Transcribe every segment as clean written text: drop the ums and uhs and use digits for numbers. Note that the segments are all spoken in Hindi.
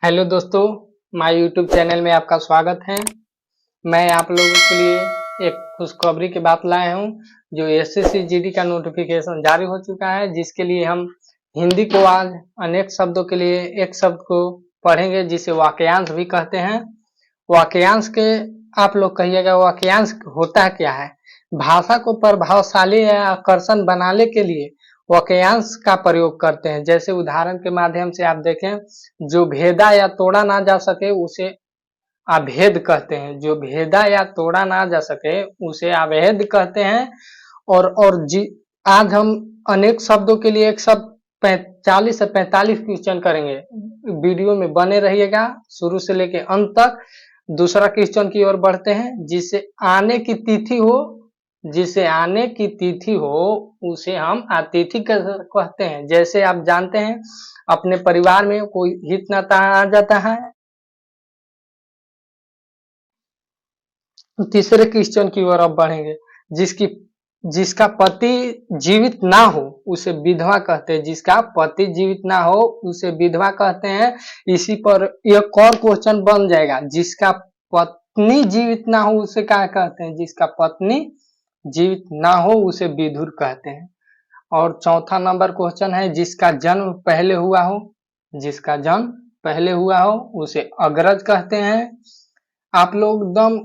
हेलो दोस्तों, माय यूट्यूब चैनल में आपका स्वागत है। मैं आप लोगों के लिए एक खुशखबरी की बात लाया हूं। जो एसएससी जीडी का नोटिफिकेशन जारी हो चुका है, जिसके लिए हम हिंदी को आज अनेक शब्दों के लिए एक शब्द को पढ़ेंगे, जिसे वाक्यांश भी कहते हैं। वाक्यांश के आप लोग कहिएगा, वाक्यांश होता क्या है। भाषा को प्रभावशाली या आकर्षण बनाने के लिए वाक्यांश का प्रयोग करते हैं। जैसे उदाहरण के माध्यम से आप देखें, जो भेदा या तोड़ा ना जा सके उसे अभेद कहते हैं। जो भेदा या तोड़ा ना जा सके उसे अभेद कहते हैं। और आज हम अनेक शब्दों के लिए एक शब्द 40 से 45 क्वेश्चन करेंगे। वीडियो में बने रहिएगा शुरू से लेके अंत तक। दूसरा क्वेश्चन की ओर बढ़ते हैं। जिसे आने की तिथि हो उसे हम अतिथि कहते हैं। जैसे आप जानते हैं, अपने परिवार में कोई हित नाता आ जाता है। तीसरे क्वेश्चन की ओर अब बढ़ेंगे। जिसका पति जीवित ना हो उसे विधवा कहते हैं। जिसका पति जीवित ना हो उसे विधवा कहते हैं। इसी पर एक और क्वेश्चन बन जाएगा। जिसका पत्नी जीवित ना हो उसे क्या कहते हैं। जिसका पत्नी जीवित ना हो उसे विधुर कहते हैं। और चौथा नंबर क्वेश्चन है, जिसका जन्म पहले हुआ हो। जिसका जन्म पहले हुआ हो उसे अग्रज कहते हैं। आप लोग एकदम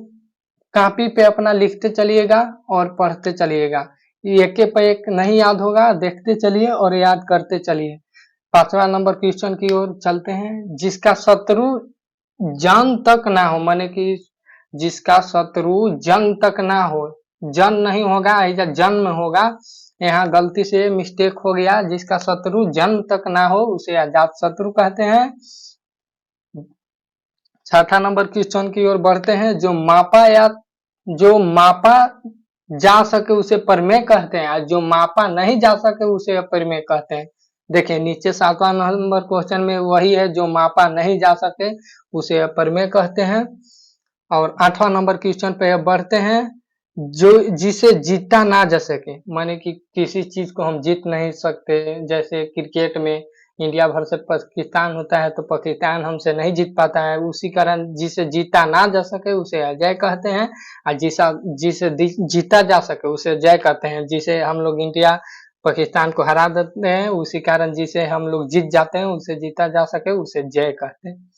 कॉपी पे अपना लिखते चलिएगा और पढ़ते चलिएगा। एक पे एक नहीं याद होगा, देखते चलिए और याद करते चलिए। पांचवा नंबर क्वेश्चन की ओर चलते हैं। जिसका शत्रु जन तक ना हो, माने कि जिसका शत्रु जन तक ना हो। जन नहीं होगा, ऐसा जन्म होगा। यहाँ गलती से मिस्टेक हो गया। जिसका शत्रु जन्म तक ना हो उसे अजात शत्रु कहते हैं। छठा नंबर क्वेश्चन की ओर बढ़ते हैं। जो मापा जा सके उसे प्रमेय कहते हैं, और जो मापा नहीं जा सके उसे अप्रमेय कहते हैं। देखिए नीचे 7वां नंबर क्वेश्चन में वही है, जो मापा नहीं जा सके उसे अप्रमेय कहते हैं। और 8वां नंबर क्वेश्चन पे बढ़ते हैं। जो जिसे जीता ना जा सके, माने कि किसी चीज को हम जीत नहीं सकते। जैसे क्रिकेट में इंडिया भर से पाकिस्तान होता है, तो पाकिस्तान हमसे नहीं जीत पाता है। उसी कारण जिसे जीता ना जा सके उसे अजय कहते हैं। और जिसे जीता जा सके उसे जय कहते हैं। जिसे हम लोग इंडिया पाकिस्तान को हरा देते हैं, उसी कारण जिसे हम लोग जीत जाते हैं उसे जीता जा सके उसे जय कहते हैं।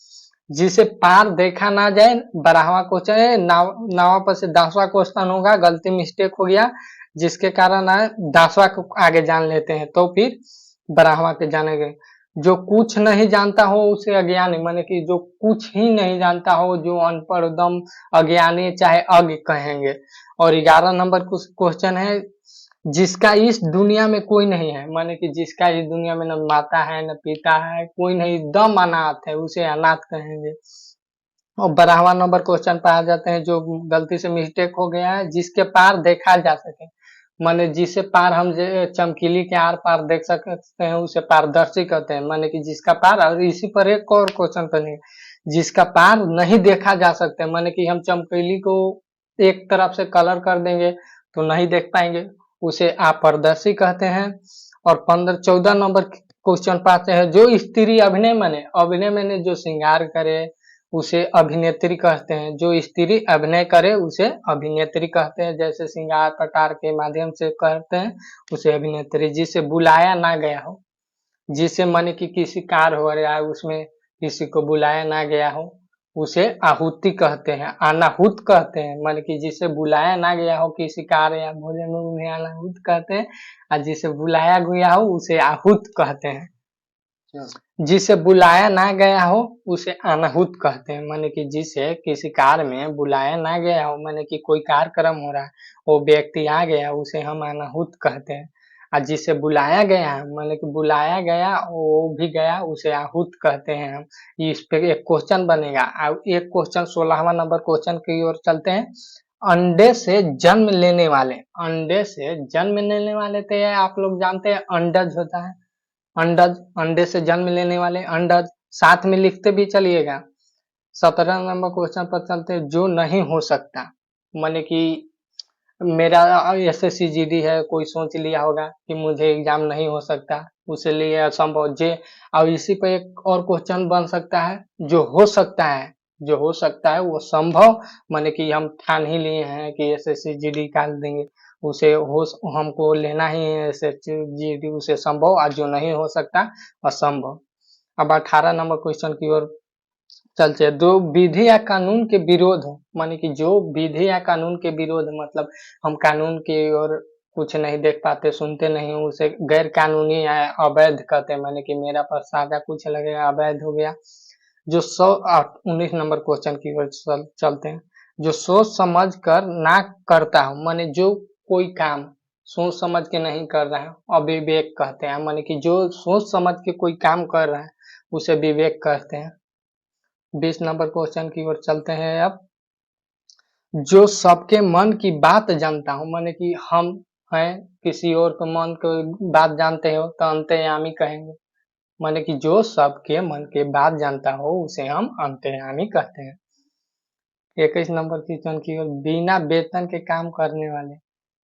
जिसे पार देखा ना जाए, 12वां क्वेश्चन है। नावा पर से 10वां क्वेश्चन होगा, गलती मिस्टेक हो गया, जिसके कारण 10वां को आगे जान लेते हैं, तो फिर 12वां के जानेंगे। जो कुछ नहीं जानता हो उसे अज्ञानी, माने कि जो कुछ ही नहीं जानता हो, जो अनपढ़ दम अज्ञानी चाहे अज्ञ कहेंगे। और 11 नंबर क्वेश्चन है। जिसका इस दुनिया में कोई नहीं है, माने कि जिसका इस दुनिया में न माता है न पिता है, कोई नहीं, दम अनाथ है, उसे अनाथ कहेंगे। और 12वां नंबर क्वेश्चन पे आ जाते हैं, जो गलती से मिस्टेक हो गया है। जिसके पार देखा जा सके, माने जिसे पार हम चमकीली के आर पार देख सकते हैं उसे पारदर्शी कहते हैं। माने कि जिसका पार, और इसी पर एक और क्वेश्चन बनेगा। जिसका पार नहीं देखा जा सकता, माने कि हम चमकीली को एक तरफ से कलर कर देंगे तो नहीं देख पाएंगे, उसे अपारदर्शी कहते हैं। और 14 नंबर क्वेश्चन पाते हैं। जो स्त्री अभिनय माने जो श्रृंगार करे उसे अभिनेत्री कहते हैं। जो स्त्री अभिनय करे उसे अभिनेत्री कहते हैं। जैसे श्रृंगार पटार के माध्यम से कहते हैं उसे अभिनेत्री। जिसे बुलाया ना गया हो, जिसे माने कि किसी कार्य हो रहा है उसमें किसी को बुलाया ना गया हो उसे आहुति कहते हैं, अनाहुत कहते हैं। माने कि जिसे बुलाया ना गया हो किसी कार्य या भोजन में उन्हें अनाहुत कहते हैं, और जिसे बुलाया गया हो उसे आहूत कहते हैं। जिसे बुलाया ना गया हो उसे अनाहुत कहते हैं। माने कि जिसे किसी कार्य में बुलाया ना गया हो, माने कि कोई कार्यक्रम हो रहा है, वो व्यक्ति आ गया उसे हम अनाहुत कहते हैं। और जिसे बुलाया गया है, माने कि बुलाया गया वो भी गया उसे आहूत कहते हैं हम। इस पे एक क्वेश्चन बनेगा। और एक क्वेश्चन 16वां नंबर क्वेश्चन की ओर चलते हैं। अंडे से जन्म लेने वाले, अंडे से जन्म लेने वाले तो आप लोग जानते हैं अंडज होता है। अंडज, अंडे से जन्म लेने वाले अंडज, साथ में लिखते भी चलिएगा। 17 नंबर क्वेश्चन पर चलते हैं। जो नहीं हो सकता, माने कि मेरा SSCGD है, कोई सोच लिया होगा कि मुझे एग्जाम नहीं हो सकता, उसे लिए असंभव जे। अब इसी पे एक और क्वेश्चन बन सकता है, जो हो सकता है, जो हो सकता है वो संभव, माने कि हम ठान ही लिए हैं कि SSCGD निकाल देंगे, उसे हो हमको लेना ही है SSCGD, उसे संभव, और जो नहीं हो सकता असंभव। अब 18 नंबर क्वेश्चन की ओर चलते हैं। दो विधि या कानून के विरोध हो, माने कि जो विधि या कानून के विरोध, मतलब हम कानून की ओर कुछ नहीं देख पाते, सुनते नहीं, उसे गैर कानूनी या अवैध कहते हैं, माने कि मेरा पर सादा कुछ लगेगा, अवैध हो गया। जो 19 नंबर क्वेश्चन की ओर चलते हैं। जो सोच समझ कर ना करता हो, माने जो कोई काम सोच समझ के नहीं कर रहा है, अविवेक कहते हैं, माने कि जो सोच समझ के कोई काम कर रहा है उसे विवेक कहते हैं। 20 नंबर क्वेश्चन की ओर चलते हैं अब। जो सबके मन की बात जानता हूँ, माने कि हम हैं किसी और के मन की बात जानते हो तो अंतर्यामी कहेंगे, माने कि जो सबके मन की बात जानता हो उसे हम अंतर्यामी कहते हैं। 21 नंबर क्वेश्चन की ओर। बिना वेतन के काम करने वाले,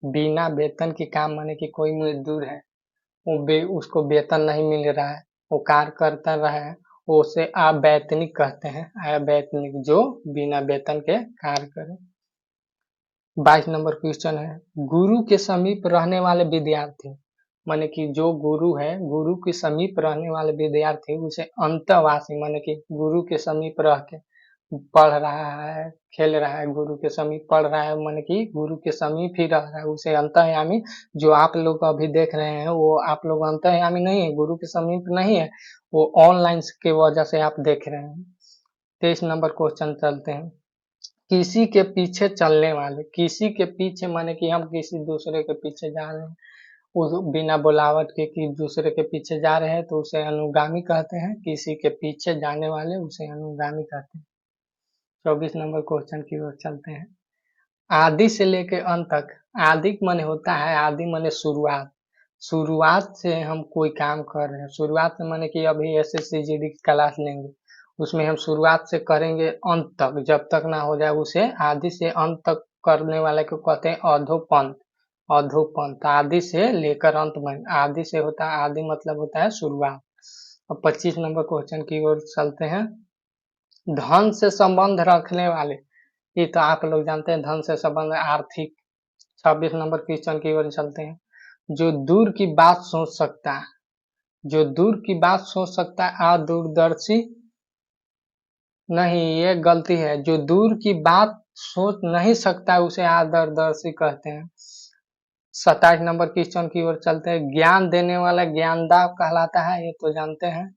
बिना वेतन के काम, माने कि कोई मजदूर है, उसको वेतन नहीं मिल रहा है, वो कार्य करता रहा है, वो उसे अवैतनिक कहते हैं, अवैतनिक, जो बिना वेतन के कार्य करे। 22 नंबर क्वेश्चन है। गुरु के समीप रहने वाले विद्यार्थी, माने कि जो गुरु है, गुरु के समीप रहने वाले विद्यार्थी उसे अंतःवासी, माने कि गुरु के समीप रह के पढ़ रहा है, खेल रहा है, गुरु के समीप पढ़ रहा है, माने कि गुरु के समीप ही रह रहा है, उसे अंतर्यामी। जो आप लोग अभी देख रहे हैं वो आप लोग अंतर्यामी नहीं है, गुरु के समीप नहीं है, वो ऑनलाइन के वजह से आप देख रहे हैं। 23 नंबर क्वेश्चन चलते हैं। किसी के पीछे चलने वाले, किसी के पीछे माने कि हम किसी दूसरे के पीछे जा रहे हैं, उस बिना बुलावट के कि दूसरे के पीछे जा रहे हैं तो उसे अनुगामी कहते हैं, किसी के पीछे जाने वाले उसे अनुगामी कहते हैं। 24 नंबर क्वेश्चन की ओर चलते हैं। आदि से लेके अंत तक, आदि माने होता है, आदि माने शुरुआत, शुरुआत से हम कोई काम कर रहे हैं, शुरुआत से माने कि अभी SSCGD की क्लास लेंगे, उसमें हम शुरुआत से करेंगे अंत तक, जब तक ना हो जाए उसे आदि से अंत तक करने वाले को कहते हैं अधोपंथ। अधोपंथ आदि से लेकर अंत में, आदि से होता है, आदि मतलब होता है शुरुआत। अब 25 नंबर क्वेश्चन की ओर चलते हैं। धन से संबंध रखने वाले, ये तो आप लोग जानते हैं, धन से संबंध आर्थिक। 26 नंबर क्वेश्चन की ओर चलते हैं। जो दूर की बात सोच सकता है, जो दूर की बात सोच सकता है अदूरदर्शी नहीं, ये गलती है, जो दूर की बात सोच नहीं सकता उसे आदरदर्शी कहते हैं। 27 नंबर क्वेश्चन की ओर चलते हैं। ज्ञान देने वाला ज्ञानदाता कहलाता है, ये तो जानते हैं।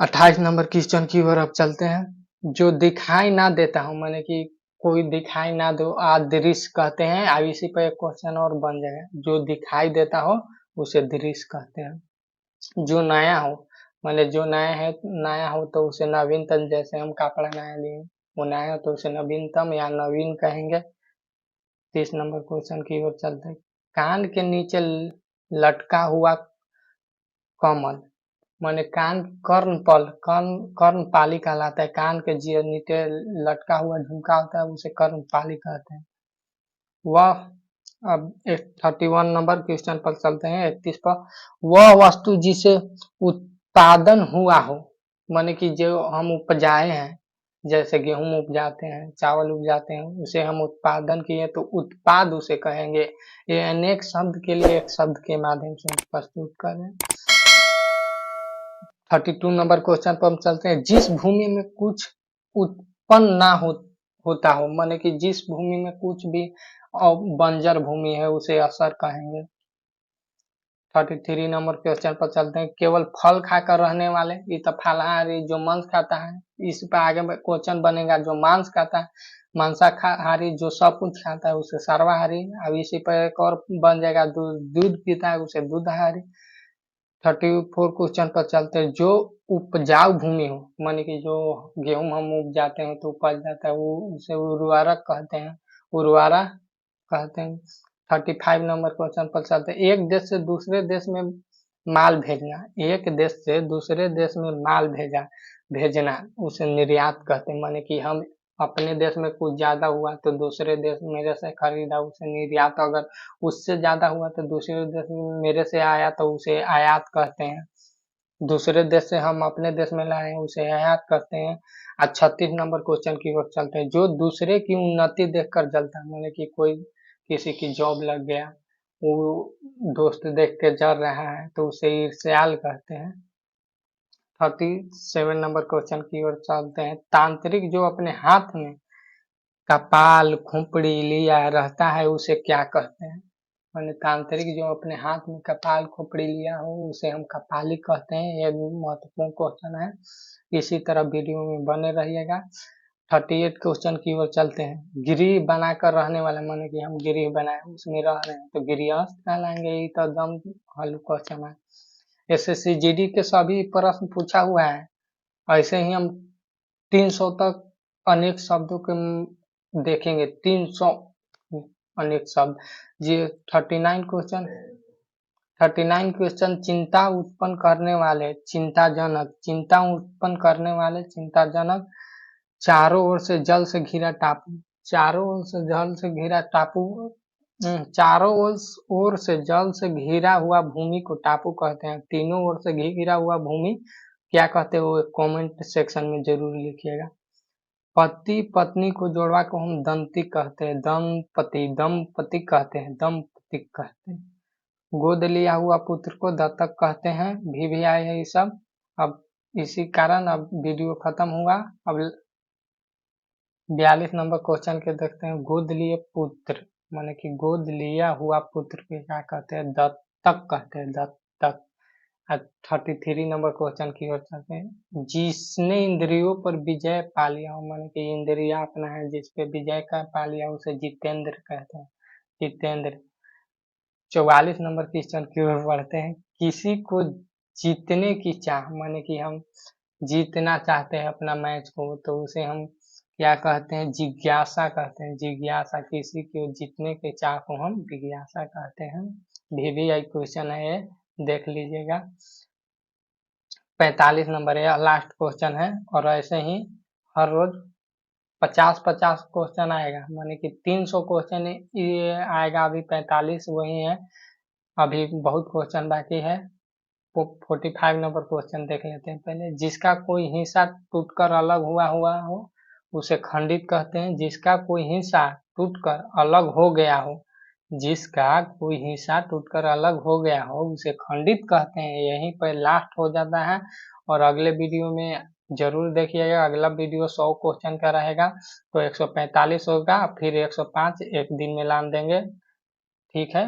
28 नंबर क्वेश्चन की ओर अब चलते हैं। जो दिखाई ना देता हूँ, माने कि कोई दिखाई ना दो, अदृश्य कहते हैं। अब इसी पर एक क्वेश्चन और बन जाएगा, जो दिखाई देता हो उसे दृश्य कहते हैं। जो नया हो, माने जो नया है, नया हो तो उसे नवीनतम, जैसे हम कपड़ा नया लिए, वो नया हो तो उसे नवीनतम या नवीन कहेंगे। 30 नंबर क्वेश्चन की ओर चलते हैं। कान के नीचे लटका हुआ कमल, माने कान, कर्णपल, कर्णपाली कहलाता है, कान के नीचे लटका हुआ झुमका होता है उसे कर्णपाली कहते हैं। वह, अब 31 नंबर क्वेश्चन पर चलते हैं, 31 पर। वह वस्तु जिसे उत्पादन हुआ हो, माने कि जो हम उपजाए हैं, जैसे गेहूं उपजाते हैं, चावल उपजाते हैं, उसे हम उत्पादन किए तो उत्पाद उसे कहेंगे। ये अनेक शब्द के लिए एक शब्द के माध्यम से प्रस्तुत करें। 32 नंबर क्वेश्चन पर हम चलते हैं। जिस भूमि में कुछ उत्पन्न ना होता हो, माने कि जिस भूमि में कुछ भी बंजर भूमि है उसे असर कहेंगे। 33 नंबर क्वेश्चन पर चलते हैं। केवल फल खाकर रहने वाले, ये तो फलाहारी, जो मांस खाता है। इस पर आगे क्वेश्चन बनेगा, जो मांस खाता है, मांसाहारी, जो सब कुछ खाता है उसे सर्वाहारी। अब इसी पर एक और बन जाएगा, दूध पीता है उसे दूधाहारी। 34 क्वेश्चन पर चलते हैं। जो उपजाऊ भूमि हो, माने कि जो गेहूं हम उपजाते हैं तो उपज जाता है, वो उसे उर्वरक कहते हैं, उर्वरा कहते हैं। 35 नंबर क्वेश्चन पर चलते हैं। एक देश से दूसरे देश में माल भेजना, एक देश से दूसरे देश में माल भेजना उसे निर्यात कहते हैं, माने कि हम अपने देश में कुछ ज्यादा हुआ तो दूसरे देश मेरे से खरीदा उसे निर्यात, अगर उससे ज्यादा हुआ तो दूसरे देश में मेरे से आया तो उसे आयात कहते हैं। दूसरे देश से हम अपने देश में लाए उसे आयात करते हैं। 36 नंबर क्वेश्चन की ओर चलते हैं। जो दूसरे की उन्नति देखकर जलता है, माने कि कोई किसी की जॉब लग गया, वो दोस्त देख के जल रहा है तो उसे ईर्ष्याल कहते हैं। 37 नंबर क्वेश्चन की ओर चलते हैं। तांत्रिक जो अपने हाथ में कपाल खोपड़ी लिया रहता है उसे क्या कहते हैं? माने तांत्रिक जो अपने हाथ में कपाल खोपड़ी लिया हो उसे हम कपाली कहते हैं। ये महत्वपूर्ण क्वेश्चन है, इसी तरह वीडियो में बने रहिएगा। 38 क्वेश्चन की ओर चलते हैं। गृह बनाकर रहने वाला, माने कि हम गृह बनाए उसमें रह रहे हैं तो गृहस्थ कहलाएंगे। ये तो दम हल्लू क्वेश्चन है। एसएससी जीडी के सभी प्रश्न पूछा हुआ है। ऐसे ही हम 300 तक अनेक शब्दों के देखेंगे। 300 अनेक शब्द। जी 39 क्वेश्चन 39 क्वेश्चन चिंता उत्पन्न करने वाले, चिंताजनक, चिंता उत्पन्न करने वाले, चिंताजनक। चारों ओर से जल से घिरा टापू, चारों ओर से जल से घिरा टापू, चारों ओर से जल से घिरा हुआ भूमि को टापू कहते हैं। तीनों ओर से घिरा हुआ भूमि क्या कहते हैं वो कमेंट सेक्शन में जरूर लिखिएगा। पति पत्नी को जोड़वा को हम दंती कहते हैं, दंपति कहते हैं, दंपति कहते हैं। गोद लिया हुआ पुत्र को दत्तक कहते हैं। भी आए हैं ये सब। अब इसी कारण अब वीडियो खत्म हुआ। अब 42 नंबर क्वेश्चन के देखते हैं। गोद लिए पुत्र, माने कि गोद लिया हुआ पुत्र को क्या कहते हैं? दत्तक कहते हैं, दत्तक। 33 नंबर क्वेश्चन की ओर चलते हैं। जिसने इंद्रियों पर विजय पा लिया हो, माने कि इंद्रिया अपना है जिसपे विजय का पा लिया उसे जितेंद्र कहते हैं, जितेंद्र। 44 नंबर क्वेश्चन की ओर बढ़ते हैं। किसी को जीतने की चाह, माने कि हम जीतना चाहते हैं अपना मैच को तो उसे हम क्या कहते हैं? जिज्ञासा कहते हैं, जिज्ञासा। किसी को जीतने की चाह को हम जिज्ञासा कहते हैं। VVI क्वेश्चन है ये, देख लीजिएगा। 45 नंबर है, लास्ट क्वेश्चन है। और ऐसे ही हर रोज 50-50 क्वेश्चन आएगा, माने कि 300 क्वेश्चन ये आएगा। अभी 45 वही है, अभी बहुत क्वेश्चन बाकी है। 45 नंबर क्वेश्चन देख लेते हैं पहले। जिसका कोई हिस्सा टूटकर अलग हुआ हो उसे खंडित कहते हैं। जिसका कोई हिस्सा टूटकर अलग हो गया हो, जिसका कोई हिस्सा टूटकर अलग हो गया हो उसे खंडित कहते हैं। यहीं पर लास्ट हो जाता है। और अगले वीडियो में जरूर देखिएगा। अगला वीडियो 100 क्वेश्चन का रहेगा तो 145 होगा, फिर 105 एक दिन में लान देंगे। ठीक है।